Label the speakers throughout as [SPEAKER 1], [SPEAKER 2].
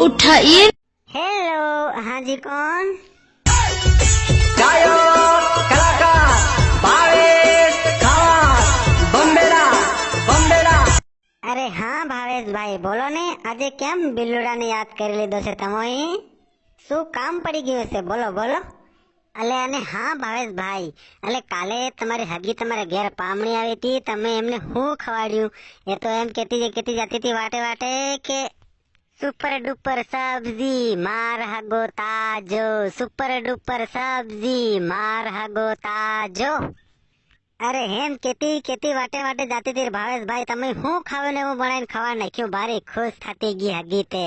[SPEAKER 1] उठाइए।
[SPEAKER 2] हेलो, हाँ जी, कौन?
[SPEAKER 3] गायक कलाकार भावेश खास बम्बेड़ा बम्बेड़ा।
[SPEAKER 2] अरे हाँ भावेश भाई, बोलो ने આજે કેમ બિલ્લુડાને યાદ કરી લીધો છે તમે? શું કામ પડી ગયું છે? બોલો બોલો. અલે અને હા ભાવેશભાઈ, અલે કાલે તમારી હગી તમારા ઘેર પામણી આવી હતી, તમે એમને શું ખવાડ્યું? એ તો એમ કહેતી જતી હતી વાટે વાટે કે સુપર ડુપર સબ્જી માર હાગો તાજો, સુપર ડુપર સબ્જી માર હાગો તાજો. અરે હેમ કેતી વાટે વાટે જાતી હતી ભાવેશભાઈ, તમે શું ખાવ ને એવું બનાવીને ખાવા નાખ્યું, ભારે ખુશ થતી ગઈ હગી તે.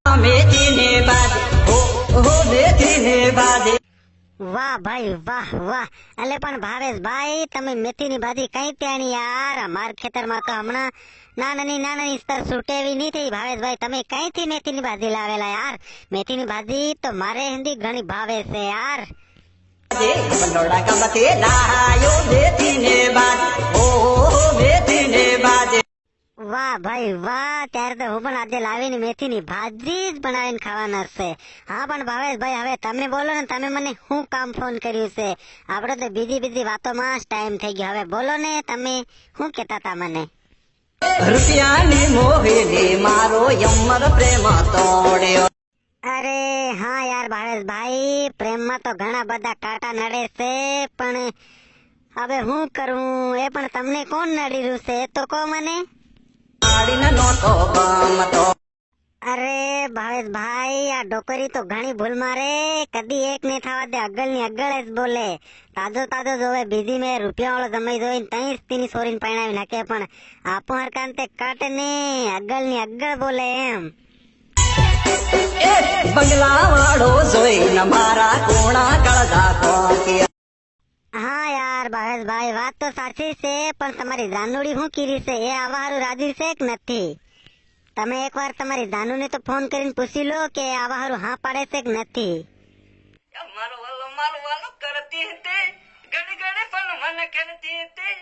[SPEAKER 3] मेथी ने बाजे हो मेथी ने बाजे।
[SPEAKER 2] વાહ ભાઈ વાહ વાહ. એટલે પણ ભાવેશભાઈ, તમે મેથીની ભાજી કઈ ત્યાંની યાર? અમાર ખેતરમાં તો હમણાં નાનાની સ્તર સુટેવી નહીં થઈ. ભાવેશભાઈ, તમે કઈથી મેથીની ભાજી લાવેલા યાર? મેથીની ભાજી તો મારે હિન્દી ઘણી ભાવે છે યાર.
[SPEAKER 3] बंदोड़ा का मते लायो मेथी ने बाजे हो मेथी ने बाजे।
[SPEAKER 2] વાહ ભાઈ વાહ, ત્યારે તો હું પણ આજે લાવીને મેથીની ભાજી જ બનાવીને ખાવાના છે. હા પણ ભાવેશભાઈ, હવે તમે બોલો ને, તમે મને શું કામ ફોન કર્યું છે? આપણે તો બીજી વાતોમાં જ ટાઈમ થઈ ગયો. હવે બોલો ને, તમે શું કહેતા હતા મને?
[SPEAKER 3] રૂપિયાની મોહિની મારો યમર પ્રેમ તોડ્યો.
[SPEAKER 2] અરે હા યાર ભાવેશભાઈ, પ્રેમમાં તો ઘણા બધા કાંટા નડે છે, પણ હવે શું કરું? એ પણ તમને કોણ નડી રહ્યું છે એ તો કહો મને.
[SPEAKER 3] આડીને નોતો ગમતો.
[SPEAKER 2] અરે ભાવેશભાઈ, આ ડોકરી તો ઘણી ભૂલ મારે, કદી એક ને થવા દે, અગલની અગળ જ બોલે. તાજો જોવે, બીજી મેં રૂપિયા વાળો જમાઈ જોઈને તઈ તેની સોરીને પરણાવી નાખે, પણ આપો હરકાન તે કાટે ને અગલની અગળ બોલે એમ.
[SPEAKER 3] એ બંગલા વાળો જોઈને મારા કોણા કળજા કોક્યા.
[SPEAKER 2] હા યાર ભાવેશભાઈ, વાત તો સાચી છે, પણ તમારી જાનુડી શું કીધી છે? એ આવા હારું રાજી છે કે નથી? તમે એકવાર તમારી જાનુને તો ફોન કરીને પૂછી લો કે આવા હારું હા પાડે છે કે નથી.
[SPEAKER 3] મારો વાલો કરતી હતી ઘડી ઘડી પણ મને કહેતી હતી.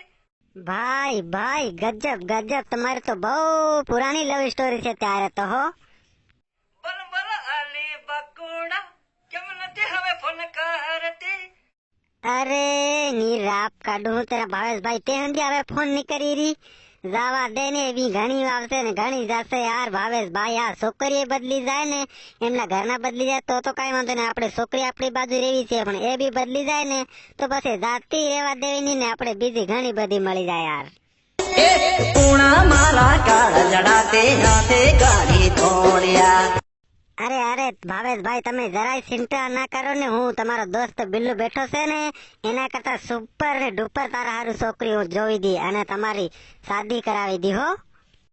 [SPEAKER 2] ભાઈ ગજબ, તમારે તો બહુ પુરાણી લવ સ્ટોરી છે ત્યારે તો હો.
[SPEAKER 3] બોલ આલી બકુડા કેમ નથી હવે ફોન કરતી?
[SPEAKER 2] અરે ની રાપ કાઢું હું તેરા ભાવેશભાઈ, તે હંધી હવે ફોન નહીં કરી રહી. જાવા દે ને, એવી ઘણી આવશે ને ઘણી જશે યાર ભાવેશભાઈ. આ છોકરી બદલી જાય ને, એમના ઘરના બદલી જાય તો કઈ વાંધો નહીં, આપણે છોકરી આપણી બાજુ રેવી છે, પણ એ બી બદલી જાય ને તો પછી જાતી રેવા દેવી ને, આપણે બીજી ઘણી બધી મળી જાય યાર.
[SPEAKER 3] એ પૂણા મારા કાળ જડાતે હાથે ગાડી તોડ્યા.
[SPEAKER 2] અરે ભાવેશભાઈ, તમે જરાય ચિંતા ના કરો ને, હું તમારો દોસ્ત બિલ્લુ બેઠો છે ને, એના કરતા સુપર ને ડુપર તારા હારું છોકરી હું જોઈ દી અને તમારી શાદી કરાવી દી હો.